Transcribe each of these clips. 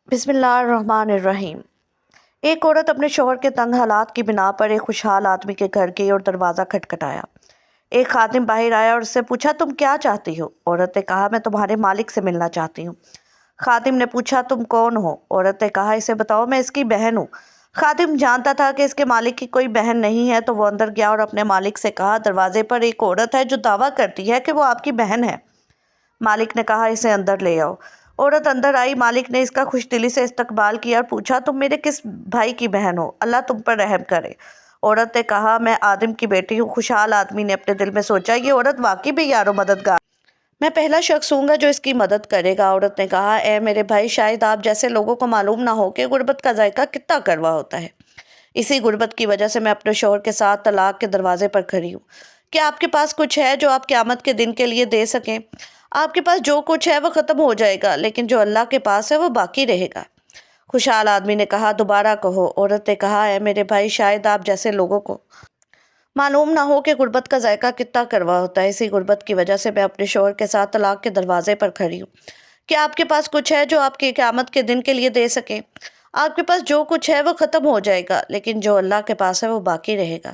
بسم اللہ الرحمن الرحیم۔ ایک عورت اپنے شوہر کے تنگ حالات کی بنا پر ایک خوشحال آدمی کے گھر گئی اور دروازہ کھٹکھٹایا۔ ایک خادم باہر آیا اور اس سے پوچھا، تم کیا چاہتی ہو؟ عورت نے کہا، میں تمہارے مالک سے ملنا چاہتی ہوں۔ خادم نے پوچھا، تم کون ہو؟ عورت نے کہا، اسے بتاؤ، میں اس کی بہن ہوں۔ خادم جانتا تھا کہ اس کے مالک کی کوئی بہن نہیں ہے، تو وہ اندر گیا اور اپنے مالک سے کہا، دروازے پر ایک عورت ہے جو دعویٰ کرتی ہے کہ وہ آپ کی بہن ہے۔ مالک نے کہا، اسے اندر لے آؤ۔ عورت اندر آئی۔ مالک نے اس کا خوش دلی سے استقبال کیا اور پوچھا، تم میرے کس بھائی کی بہن ہو؟ اللہ تم پر رحم کرے۔ عورت نے کہا، میں آدم کی بیٹی ہوں۔ خوشحال آدمی نے اپنے دل میں سوچا، یہ عورت واقعی بھی یار و مددگار، میں پہلا شخص ہوں گا جو اس کی مدد کرے گا۔ عورت نے کہا، اے میرے بھائی، شاید آپ جیسے لوگوں کو معلوم نہ ہو کہ غربت کا ذائقہ کتنا کڑوا ہوتا ہے۔ اسی غربت کی وجہ سے میں اپنے شوہر کے ساتھ طلاق کے دروازے پر کھڑی ہوں۔ کیا آپ کے پاس کچھ ہے جو آپ قیامت کے دن کے لیے دے سکیں؟ آپ کے پاس جو کچھ ہے وہ ختم ہو جائے گا، لیکن جو اللہ کے پاس ہے وہ باقی رہے گا۔ خوشحال آدمی نے کہا، دوبارہ کہو۔ عورت نے کہا، اے میرے بھائی، شاید آپ جیسے لوگوں کو معلوم نہ ہو کہ غربت کا ذائقہ کتنا کڑوا ہوتا ہے۔ اسی غربت کی وجہ سے میں اپنے شوہر کے ساتھ طلاق کے دروازے پر کھڑی ہوں۔ کیا آپ کے پاس کچھ ہے جو آپ کی قیامت کے دن کے لیے دے سکیں؟ آپ کے پاس جو کچھ ہے وہ ختم ہو جائے گا، لیکن جو اللہ کے پاس ہے وہ باقی رہے گا۔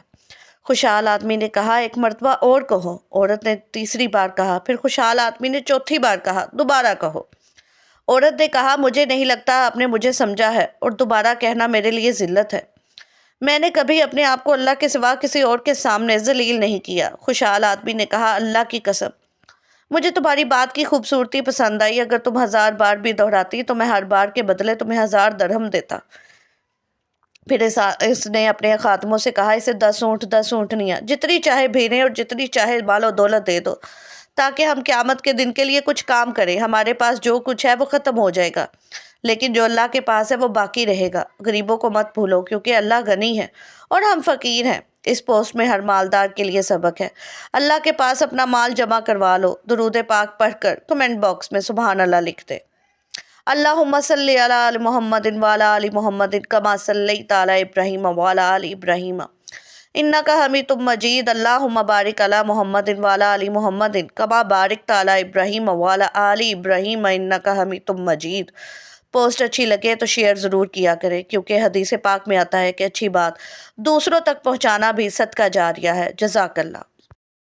خوشحال آدمی نے کہا، ایک مرتبہ اور کہو۔ عورت نے تیسری بار کہا۔ پھر خوشحال آدمی نے چوتھی بار کہا، دوبارہ کہو۔ عورت نے کہا، مجھے نہیں لگتا آپ نے مجھے سمجھا ہے، اور دوبارہ کہنا میرے لیے ذلت ہے۔ میں نے کبھی اپنے آپ کو اللہ کے سوا کسی اور کے سامنے ذلیل نہیں کیا۔ خوشحال آدمی نے کہا، اللہ کی قسم، مجھے تمہاری بات کی خوبصورتی پسند آئی۔ اگر تم 1000 بار بھی دہراتی تو میں ہر بار کے بدلے تمہیں 1000 درہم دیتا۔ پھر اس نے اپنے خادموں سے کہا، اسے 10 اونٹ 10 اونٹنیاں، جتنی چاہے بھیڑیں اور جتنی چاہے مال و دولت دے دو، تاکہ ہم قیامت کے دن کے لیے کچھ کام کریں۔ ہمارے پاس جو کچھ ہے وہ ختم ہو جائے گا، لیکن جو اللہ کے پاس ہے وہ باقی رہے گا۔ غریبوں کو مت بھولو، کیونکہ اللہ غنی ہے اور ہم فقیر ہیں۔ اس پوسٹ میں ہر مالدار کے لیے سبق ہے۔ اللہ کے پاس اپنا مال جمع کروا لو۔ درود پاک پڑھ کر کمنٹ باکس میں سبحان اللہ لکھ دے۔ اللہم صلی علی آل محمد وعلی آل محمد کما صلیت علی ابراہیم وعلی آل ابراہیم انک حمید مجید۔ اللہم بارک علی محمد وعلی آل محمد کما بارکت علی ابراہیم وعلی آل ابراہیم انک حمید مجید۔ پوسٹ اچھی لگے تو شیئر ضرور کیا کریں، کیونکہ حدیث پاک میں آتا ہے کہ اچھی بات دوسروں تک پہنچانا بھی صدقہ جاریہ ہے۔ جزاک اللہ۔